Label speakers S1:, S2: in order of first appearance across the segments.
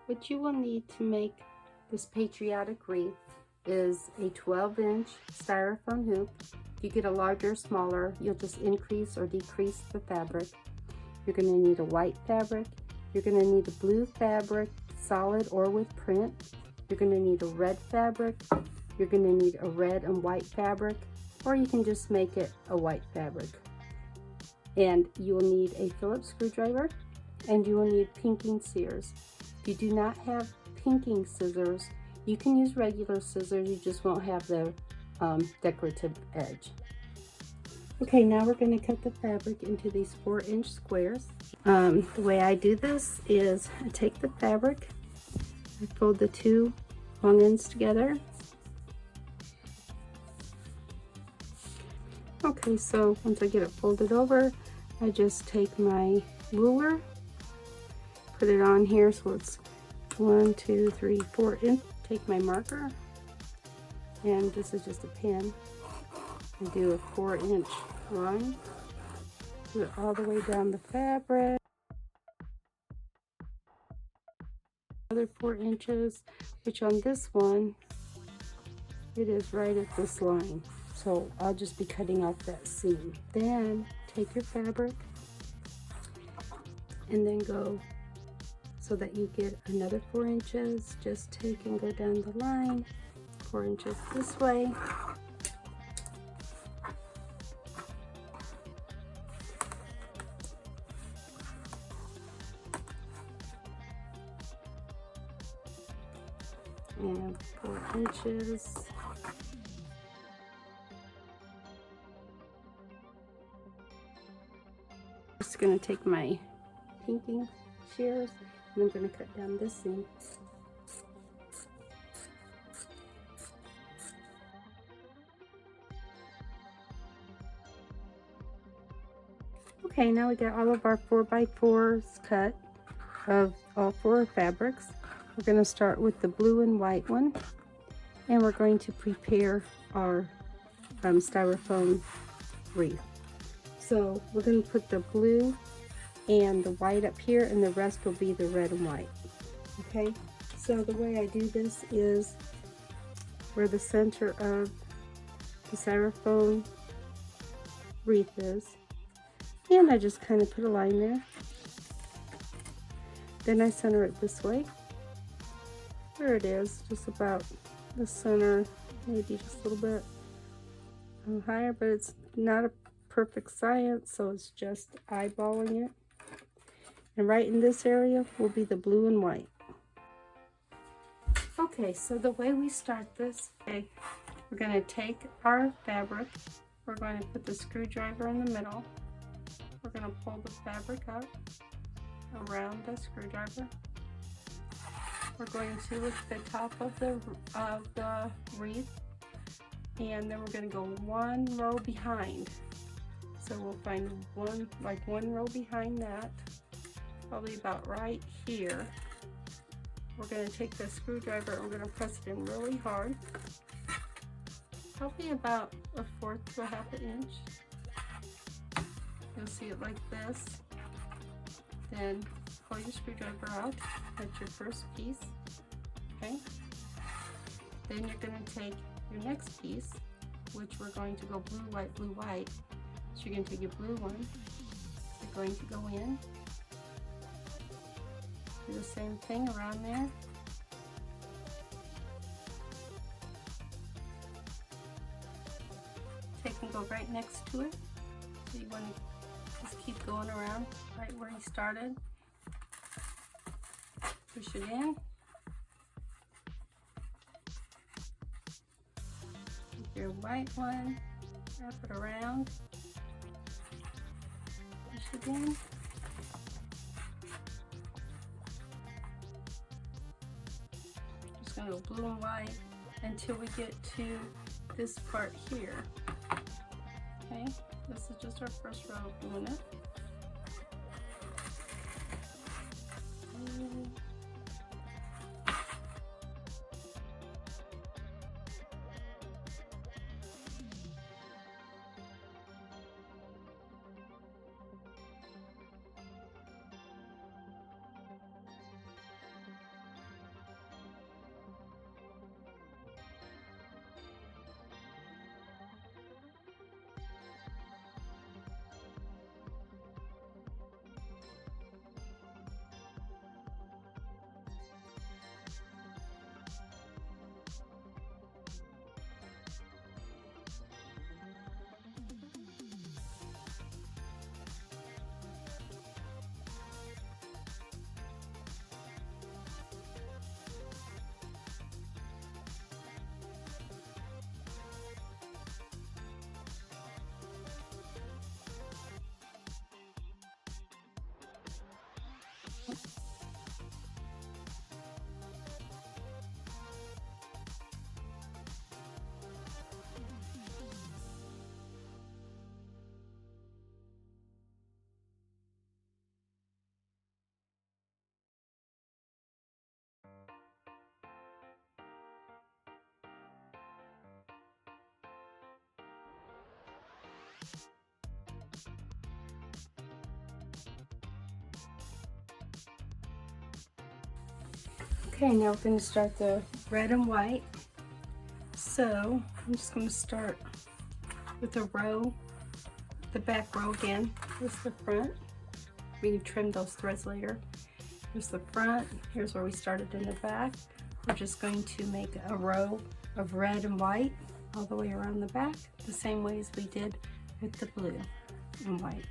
S1: What you will need to make this patriotic wreath is a 12-inch styrofoam hoop. If you get a larger or smaller, you'll just increase or decrease the fabric. You're going to need a white fabric. You're going to need a blue fabric, solid or with print. You're going to need a red fabric. You're going to need a red and white fabric, or you can just make it a white fabric. And you will need a Phillips screwdriver, and you will need pinking shears. If you do not have pinking scissors, you can use regular scissors, you just won't have the decorative edge. Okay, now we're going to cut the fabric into these 4-inch squares. The way I do this is I take the fabric, I fold the two long ends together. Okay, so once I get it folded over, I just take my ruler, put it on here so it's 1, 2, 3, 4 inch. Take my marker, and this is just a pen, and do a 4-inch line. Do it all the way down the fabric. Another 4 inches, which on this one, it is right at this line. So I'll just be cutting off that seam. Then take your fabric and then go so that you get another 4 inches. Just take and go down the line, 4 inches this way. And 4 inches. Just going to take my pinking shears and I'm going to cut down this seam. Okay, now we got all of our 4x4s cut of all 4 fabrics. We're going to start with the blue and white one, and we're going to prepare our styrofoam wreath. So we're going to put the blue and the white up here, and the rest will be the red and white. Okay, so the way I do this is where the center of the styrofoam wreath is, and I just kind of put a line there. Then I center it this way. There it is, just about the center, maybe just a little bit higher, but it's not a perfect science, so it's just eyeballing it. And right in this area will be the blue and white. Okay, so the way we start this, okay, we're going to take our fabric, we're going to put the screwdriver in the middle, we're going to pull the fabric up around the screwdriver. We're going to lift the top of the wreath, and then we're going to go one row behind. So we'll find one row behind that, probably about right here. We're going to take the screwdriver and we're going to press it in really hard, probably about 1/4 to 1/2 inch. You'll see it like this. Then pull your screwdriver out. That's your first piece. Okay. Then you're going to take your next piece, which we're going to go blue, white, blue, white. So you're going to take your blue one. You're going to go in. Do the same thing around there. Take and go right next to it. So you want to just keep going around right where you started. Push it in. Take your white one, wrap it around. Push it in. Just gonna go blue and white until we get to this part here. Okay, this is just our first row of doing it. Okay, now we're going to start the red and white. So I'm just going to start with a row, the back row again. Here's the front. We can trim those threads later. Here's the front. Here's where we started in the back. We're just going to make a row of red and white all the way around the back, the same way as we did with the blue and white.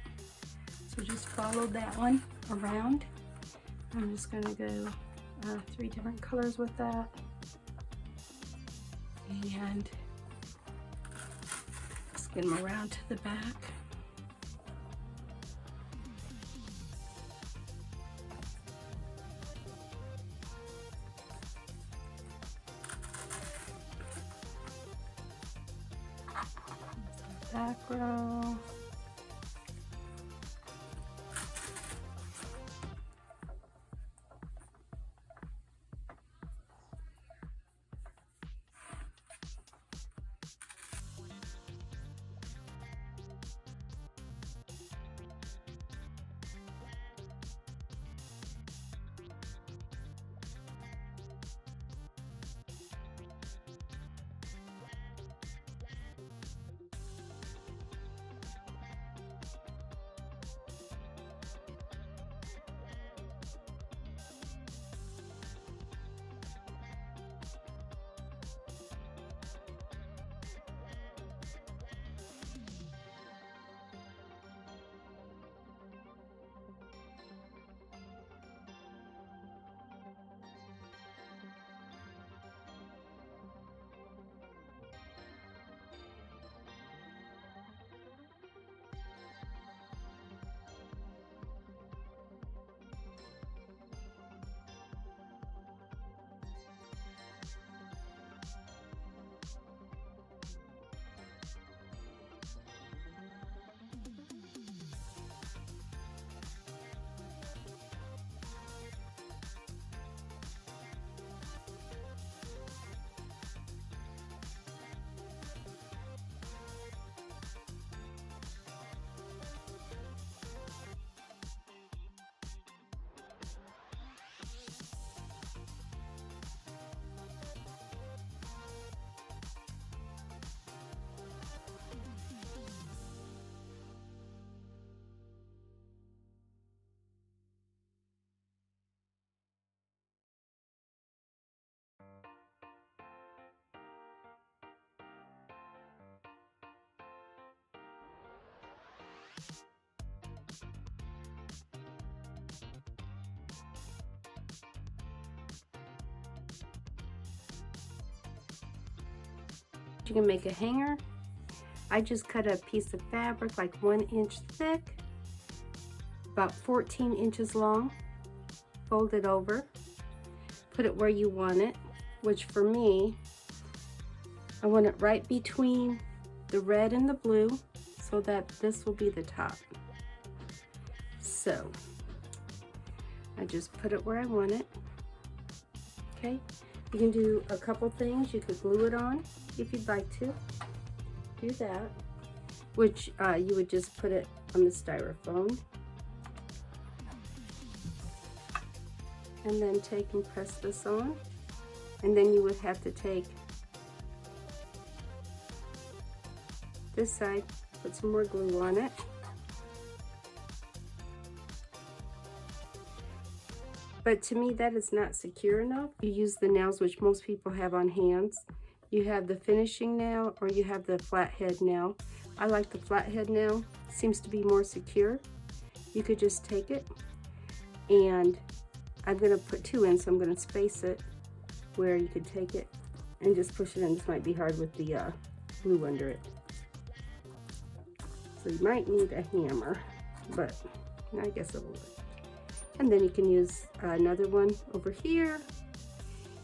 S1: So just follow that one around. I'm just going to go 3 different colors with that. And just get them around to the back. Back row. You can make a hanger. I just cut a piece of fabric like 1 inch thick, about 14 inches long, fold it over, put it where you want it, which for me, I want it right between the red and the blue so that this will be the top. So I just put it where I want it. Okay, you can do a couple things. You could glue it on if you'd like to do that, which you would just put it on the styrofoam and then take and press this on, and then you would have to take this side, put some more glue on it, but to me that is not secure enough. You use the nails which most people have on hands. You have the finishing nail or you have the flathead nail. I like the flathead nail, seems to be more secure. You could just take it, and I'm going to put 2 in, so I'm going to space it where you could take it and just push it in. This might be hard with the glue under it. So you might need a hammer, but I guess it will work. And then you can use another one over here.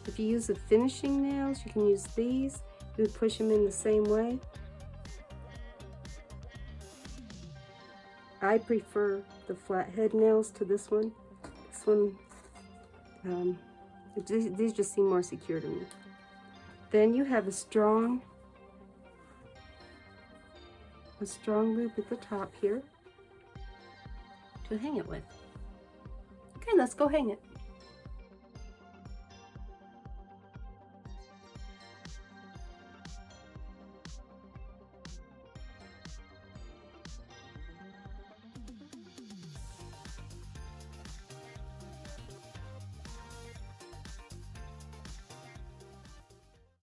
S1: If you use the finishing nails, you can use these. You would push them in the same way. I prefer the flathead nails to this one. This one, these just seem more secure to me. Then you have a strong loop at the top here to hang it with. Okay, let's go hang it.